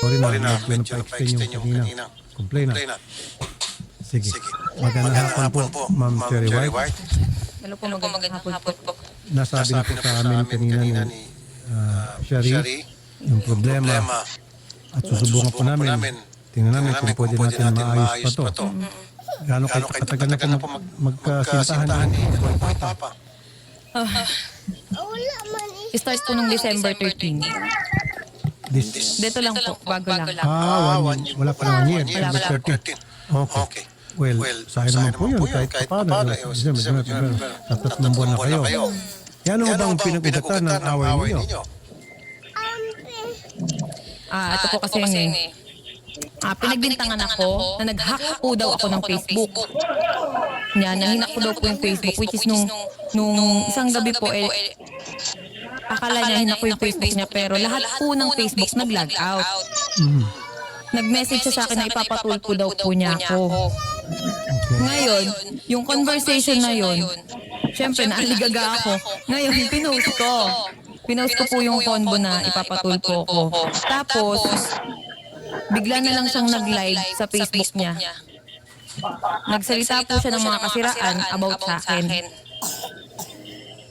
Sorry na, medyo pa-extend yung kanina. Complain na. Sige. Magandang hapon po, Ma'am Cherry White. Hello po, magandang hapon po. Nasabi na po sa amin kanina ni Sherry yung problema at susubukan po namin. Tingnan namin kung pwede natin maayos pa to. Gano'n kayo katagal na po magkasintahan ni Papa? Start po nung December 13. Dito lang po, bago lang. Wala pa naman year. Wala. December 13. Okay. Well, sa akin naman po yun. Kahit paano. Tatlong buwan na kayo. Yan ano bang pinag-ugatan ng away ninyo? Ito po kasi yun eh. Pinagbintangan ako na nag-hack po daw ako ng Facebook. Yan, nahinak ko daw po yung Facebook, which is nung isang gabi po, akala niya hinak ko yung Facebook niya, pero lahat po ng Facebook nag-log out. Nag-message siya sa akin na ipapatulpo daw po niya ako. Ngayon, yung conversation na yun, syempre naaligaga ako. Ngayon, pinost ko po yung convo na ipapatulpo ko. Tapos, bigla na lang siyang nag-live sa Facebook niya. Nagsalita po siya ng mga kasiraan about sa akin.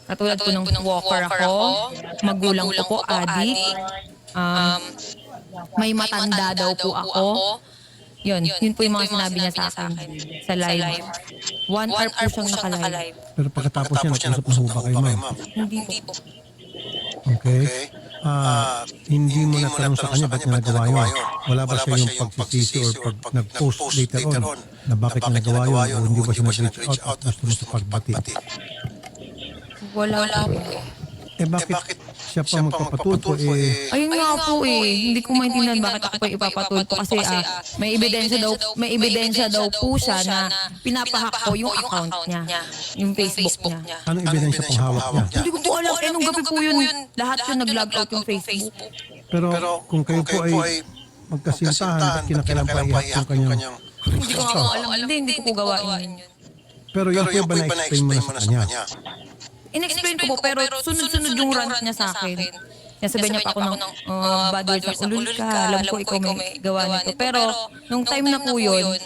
Katulad po ng walker ako, magulang ko po, adik, may matanda daw po ako. Yun po yung mga sinabi niya sa akin sa live. 1 hour po siyang naka-live. Pero pagkatapos niya, nag-usap na ba kayo, ma'am? Hindi po. Okay. Hindi mo natanong sa kanya ba't nagawa yun? Wala ba siya yung pagsisisi or pag nag-post later on na bakit nagawa yun o hindi ba siya nag-reach out at gusto mo sa pagbati? Wala po. Bakit siya pa magpapatulpo? Ayun nga po hindi ko maintindihan bakit ako pa ipapatulpo kasi may ebidensya daw po siya na pinapahack ko yung account niya, yung Facebook niya. Anong ebidensya pang hawak niya? Hindi ko po alam, nung gabi po yun, lahat yun nag-log out yung Facebook. Pero kung kayo po ay magkasintahan, ba't kinakailan pa i-hack yung kanyang... Hindi ko nga alam, hindi ko po gawain yun. Pero yun po ba na-explain mo na sa kanya? In-explain ko po, pero sunod-sunod yung rant niya sa akin. Nasabihan niya pa ako ng bad words na ulul ka, alam ko ikaw may gawa nito. Pero nung time na po yun,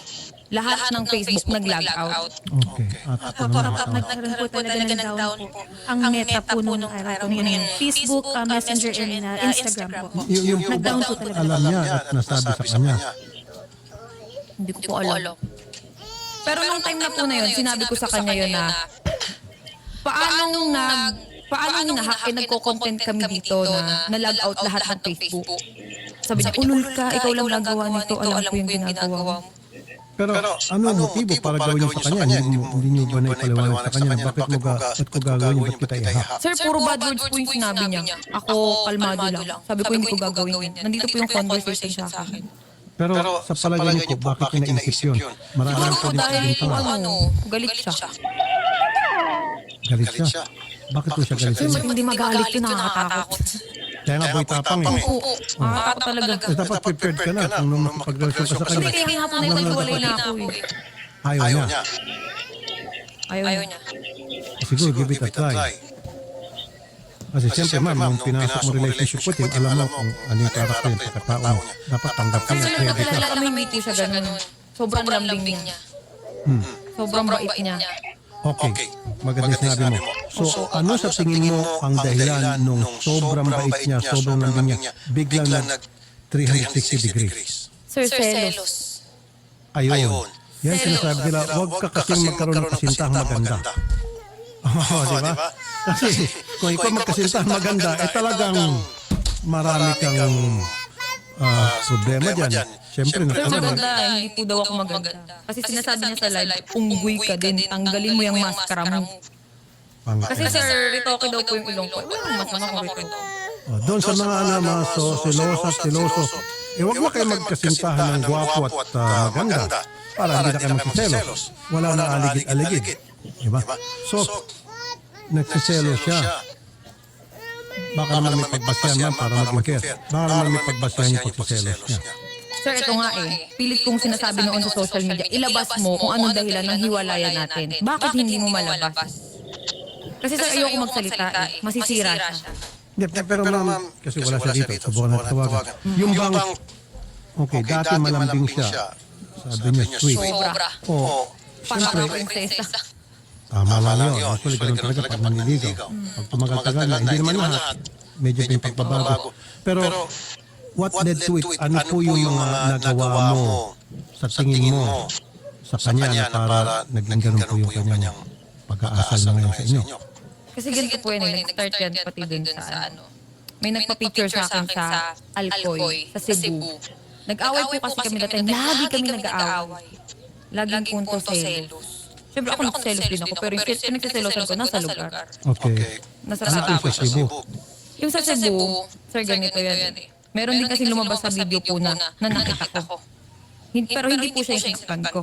lahat ng Facebook nag-log out. Okay. At Nagkaroon po talaga ng down po. Ang meta po nung araw po yun. Facebook, Messenger, and Instagram po. yung Nag-down po talaga. alam niya at nasabi sa kanya. Hindi ko po alam. Pero nung time na po na yun, sinabi ko sa kanya yun na paano na-hack, nagko-content kami dito na na-log out lahat ng Facebook. Sabi niya, ulul ka, ikaw lang nagawa nito, alam ko yung ginagawa mo. Pero ano ang motibo para gawin niyo sa kanya? Hindi niyo ba naipaliwanag sa kanya na bakit ko gagawin yun, ba't kita i-hack? Sir, puro bad words po yung sinabi niya. Ako, kalmado lang. Sabi ko, hindi ko gagawin yun. Nandito po yung conversation sa akin. Pero sa palagay niyo po, bakit niya naisip yun? Maraming Siguro po dahil din po tama. galit siya. Galit siya. Bakit po siya galit Sir, siya? hindi magalit yun, nakakatakot. Kaya nga boy tapang eh. Oo, nakakatakot talaga. Dapat prepared ka na kung nung makapag-relasyon ka sa kanya. Hindi, kaya nga po nagwalay na ako eh. Ayaw niya. Ayaw niya. Siguro give it a try. Kasi siyempre ma'am, nung pinasok mo relationship with him, alam mo kung ano yung karakter yung pagkatao niya. Dapat tanggapin niya, Kasi credit ka. nakakilala kami, hindi po siya ganun. Sobrang lambing niya. Sobrang bait niya. Okay, maganda sinabi mo. So ano sa tingin mo ang dahilan nung sobrang bait niya, sobrang lambing niya, biglang nag 360 degrees? Sir, selos. Ayun. Yan sinasabi nila, huwag ka kasing magkaroon ng kasintahang maganda. Di ba? Kasi kung ikaw magkasintahang maganda, talagang marami kang problema dyan. Siyempre, Sir, maganda. Hindi po daw ako maganda. Kasi sinasabi niya sa live, unggoy ka din, tanggalin mo yung maskara mo. Kasi sir, ritoke daw po yung ilong ko. Walang masama ko rito. Doon sa mga siloso, huwag na kayo magkasintahan ng gwapo at maganda para hindi na kayo magsiselos. Wala na aligid-aligid. Diba? So, nagsiselo siya. Baka naman may pagbasyan man para maging care. Baka naman may pagbasyan yung pagsiselos niya. Sir, ito nga pilit kong sinasabi noon sa social media, ilabas mo kung anong dahilan ng hiwalayan natin. Bakit hindi mo malabas? Kasi sir, ayoko magsalita masisira siya. Hindi, pero ma'am, kasi wala siya dito. Subukan natin tawagan. Yung bang, okay, dati malambing siya. Sabi niya, sweet. Sobra. Oo. Parang Siyempre, prinsesa. tama lang yun. Usually, ganun talaga pag manliligaw. Pag tumagal-tagal na, hindi naman lahat. Medyo may pagbabago. Pero, what led to it? Ano po yung mga nagawa mo sa tingin mo sa kanya na para naging ganun po yung kanyang pag-aasal na ngayon sa inyo? Kasi ganito po yun, nag-start yan pati dun sa ano. May nagpa-picture sa akin sa Alcoy, sa Cebu. Nag-away po kasi kami dati. Lagi kami nag-aaway. Laging punto selos. Siyempre ako nagselos din ako, pero yung pinagsiselosan ko nasa lugar. Okay. Nasa Ano po tao. sa Cebu? Yung sa Cebu, sir, ganito yan. Meron din kasi lumabas sa video po na nanakit ako. Pero hindi po siya yung sinaktan ko.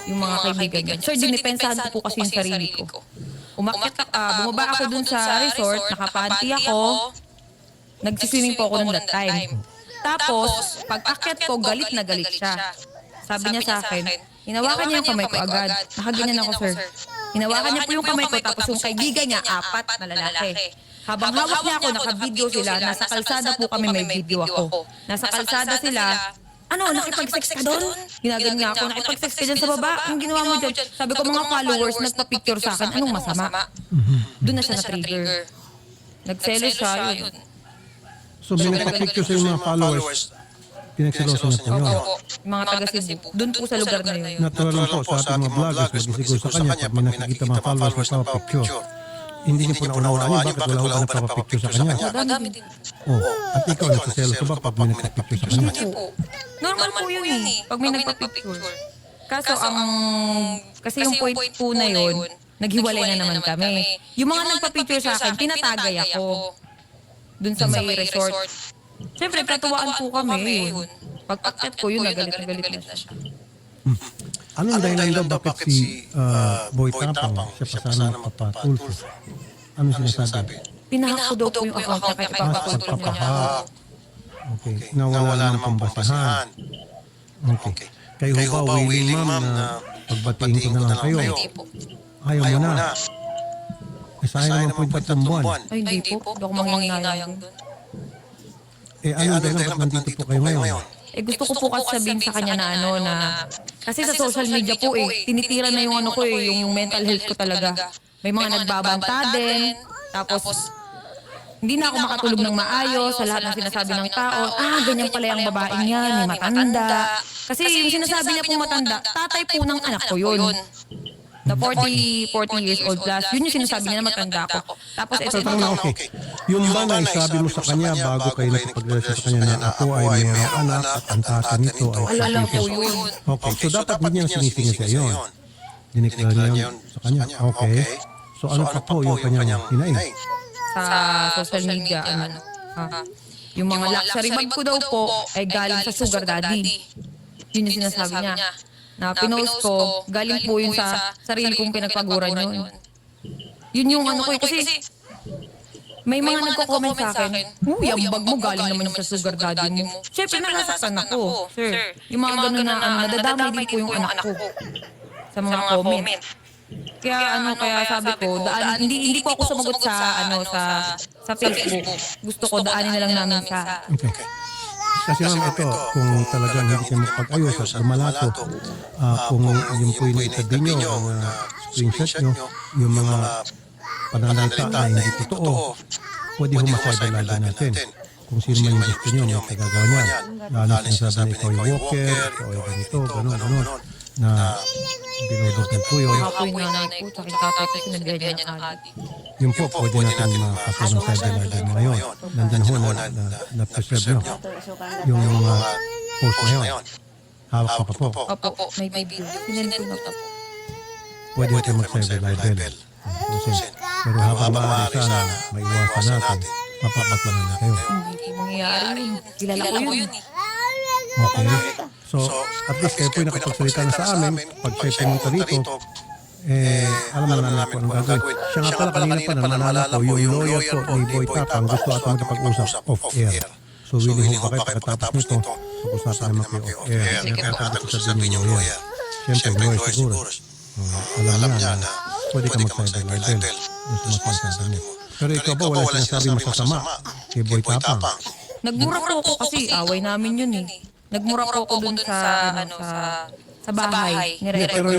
Yung mga kaibigan niya. Sir, dinipensahan ko po kasi yung sarili ko. Bumaba ako dun sa resort, nakapanty ako, nagsiswimming po ako nung that time. Tapos, pag akyat ko, galit na galit siya. Sabi niya sa akin, hinawakan niya yung kamay ko agad. Nakaganyan ako, sir. Hinawakan niya po yung kamay ko, tapos yung kaibigan niya, 4 na lalaki. Habang hawak niya ako, naka-video sila, nasa kalsada po kami, may video ako. Nasa kalsada sila, nakipag-sex ka doon? Ginaganyan niya ako, nakipag-sex ka dyan sa baba? Anong ginawa mo dyan? Sabi ko, mga followers, nagpa-picture sa akin, anong masama? Doon na siya na-trigger. Nagselos siya, yun. So, may nagpa-picture sa mga followers, pinagselosan niya po yun. Opo, yung mga taga-Cebu. Doon po sa lugar na yun. Natural lang po sa ating mga vloggers, mag-isiguro sa kanya pag may nakikita mga followers na picture. Hindi niyo po naunawaan yun, bakit wala ko na nagpapapicture sa kanya? Madami din. Oh, at ikaw nagsiselos ka ba pag may nagpapicture sa kanya? Hindi po. Normal po yun eh. Pag may nagpa-picture. Kaso kasi yung point po na yun, naghiwalay na naman kami. Yung mga nagpa-picture sa akin, tinatagay ako. Dun sa may resort. Siyempre, katuwaan po kami yun. Pag-akyat ko yun, nagalit na siya. Anong dahilan daw bakit si Boy Tapang siya pa sana papatulfo? Anong sinasabi? Pinahako daw po yung account niya kaya ipapatulog niya ako. Okay, nawala naman pambasahan. Okay. Kayo ba willing ma'am na pagbatiin ko na lang kayo? Hindi po. Ayaw mo na. Sayang naman po yung 3 buwan. Ay, hindi po. Hindi ako mangingayang dun. Anong dahilan ba't nandito po kayo ngayon? Gusto ko po kasi sabihin sa kanya na kasi sa social media po tinitira na yung ko yung mental health ko talaga. May mga nagbabanta din. Tapos, hindi na ako makatulog ng maayos sa lahat ng sinasabi ng tao. Ganyan pala yung babaeng yan, may matanda. Kasi yung sinasabi niya pong matanda, tatay po ng anak ko yun. Na 40 years old plus, yun yung sinasabi niya na matanda ako. Tapos ito Tanong na, okay. Yung ba na isabi mo sa kanya bago kayo nakipagrelasyon sa kanya na ako ay mayroong anak at ang tata nito ay alam po yun. Okay, so dapat hindi niya sinisingil sa iyo. Diniklara niya yun sa kanya. Okay. So ano pa po yung kanyang hinaing? Sa social media, yung mga luxury bag ko daw po ay galing sa sugar daddy. Yun yung sinasabi niya. Na pinost ko, galing po yun sa sarili kong pinagpaguran yun. Yun yung ko kasi may mga nagko-comment sa akin, yung bag mo galing naman yung sa sugar daddy mo. Siyempre nakasaktan ako, sir. Yung mga ganun na nadadamay din po yung anak ko sa mga comment. Kaya sabi ko, hindi po ako sumagot sa Facebook. Gusto ko daanin na lang namin sa... Okay. Kasi ma'am, ito, kung talagang hindi kayo makapag-ayos at lumalato, kung yun po yung itabi nyo, ang screenshot nyo, yung mga pananalita na hindi totoo, pwede humasay lalo natin. Kung sino man yung gusto nyo, may tagagawa niyan. Lalo sinasabi na ikaw yung walker, ikaw yung ganito, gano'n, na binodot ng puyo. Ako yung nanay ko, tsaka yung tatay ko, sinagdadya niya ng adik. Yun po, pwede natin makasama sa cyber mo ngayon. Nandyan ho na-preserve nyo yung mga post na yun. Hawak pa po. Opo, may video. Sinend ko na po. Pwede natin mag-cyber libel. Pero habang maaari sana, maiwasan natin, mapapagpanan na kayo. Hindi mangyayari yun. Kilala ko yun. Okay. So, at least kayo po yung nakapagsalita na sa amin. Pag kayo pumunta dito, alam na namin po anong gagawin. Siya nga pala kanina pa nananala ko, yung lawyer po ni Boy Tapang gusto at magkapag-usap off-air. So, willing ho ba kayo pagkatapos nito, pag-usapan naman kayo off-air. Kaya gusto sabihin yung lawyer. Siyempre, lawyer siguro. Alam niya na pwede ka mag-cyber libel. Yung sumasasabi niyo. Pero ikaw ba wala sinasabing masasama kay Boy Tapang? Nagmura po ako kasi away namin yun eh. Nagmura po ako dun sa, sa bahay. Hindi, pero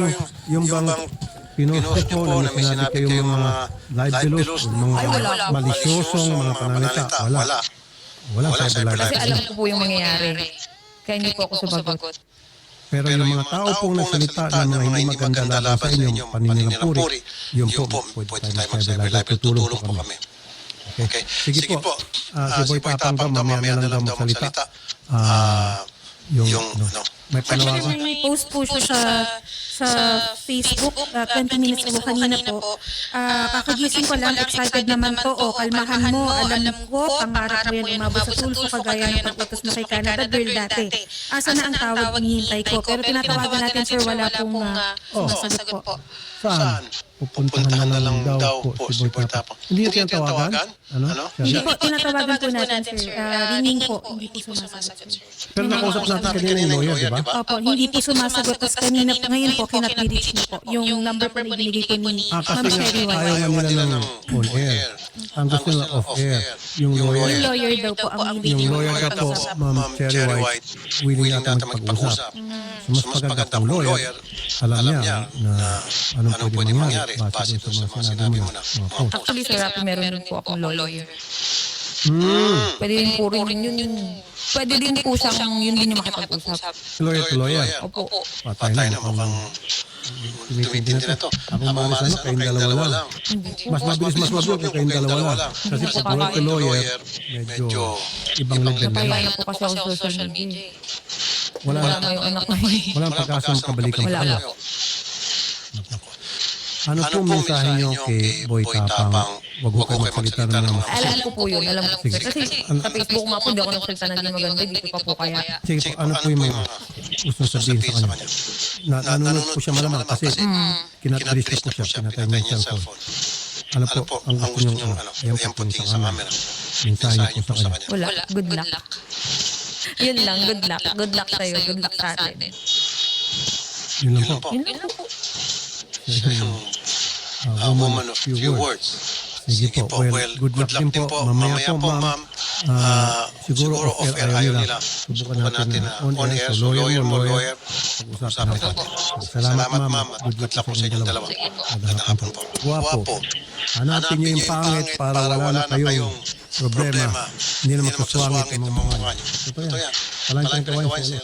yung bang pinost po na may sinabi kayong mga libelous o mga Ay, wala po. malisyosong mga pananalita, wala. Wala sa live. Kasi alam ko po yung mangyayari. Kaya hindi po ako sumagot. Pero yung mga tao pong nagsalita ng mga hindi maganda laban sa inyong paninilampuri, yun po, pwede tayo mag-cyber live. Tutulong po kami. Okay. Sige po. Si Boy Tapang daw, mamaya na lang daw magsalita. May Actually, panawagan. may post po siya sa Facebook 20 minutes ago kanina po. Kakagising ko lang, excited naman to. O, kalmahan mo, alam ko, pangarap mo yan umabot sa tulso kagaya ng pagputos mo kay Canada Girl dati. Asa na ang tawag, hinihintay ko. Pero tinatawagan natin, sir, wala pong sumasagot po. Saan? Pupuntahan na lang daw po si Boy Tapang. Hindi yung tinatawagan? Ano? Hindi po, tinatawagan po natin, sir. Ringing po, hindi po sumasagot. Pero nakausap natin kanina yung lawyer, di ba? Opo, hindi po sumasagot. Tapos kanina, ngayon po, kinat-reach niyo po. Yung number po na ibinigay po ni Ma'am Kasi Sherry nga, White. ayaw nga nila ng on-air. Ang gusto nila off-air. Yung Yung lawyer, lawyer daw po ang yung hindi lawyer ka po, Ma'am Cherry White, willing natin magpag-usap. So, mas maganda kung lawyer, alam niya na anong pwede mangyari base doon sa mga sinabi mo na. Actually, Sir Rafi, meron din po akong lawyer. Pwede din po rin yun. Pwede din po siyang yun din yung makipag-usap. Lawyer to lawyer. Opo. Patay na mukhang tumitindi na to. Ako maris ano, kayong dalawa lang. Mas mabilis kung kayong dalawa lang. Kasi pag lawyer to lawyer, medyo ibang level na. Kaya na po kasi ako sa social media. Wala Wala yung anak ko. walang pag-asa magkabalikan Wala kayo. po. Ano po mensahe niyo kay Boy Tapang? Huwag ko kayo magsalita ng mga Alam ko po yun. Alam ko. Sige. Kasi sa Facebook nga po, hindi ako nagsalita na hindi maganda. Dito pa po kaya. Sige po, ano po yung mga gusto sabihin sa kanya? Nanonood po siya malamang kasi kinat-release po siya, pinatay niya yung cellphone. Ano po ang gusto niyong ayan po tingin sa camera. Mensahe niyo po sa kanya. Wala. Good luck. Yun lang. Good luck. Good luck sa'yo. Good luck sa atin. Yun lang po. Yun lang po. Woman of few words. Sige po, well, good luck din po. Mamaya po, ma'am. Siguro off-air ayaw nila. Subukan natin na on-air. So, lawyer mo, lawyer. Pag-usapan natin. Salamat, ma'am. Good luck po sa inyong dalawa. Magandang hapon po. Guwapo. Hanapin niyo yung pangit para wala na kayong problema. Hindi na magkaswangit yung mga mukha niyo. Ito yan. Talagang kawain sa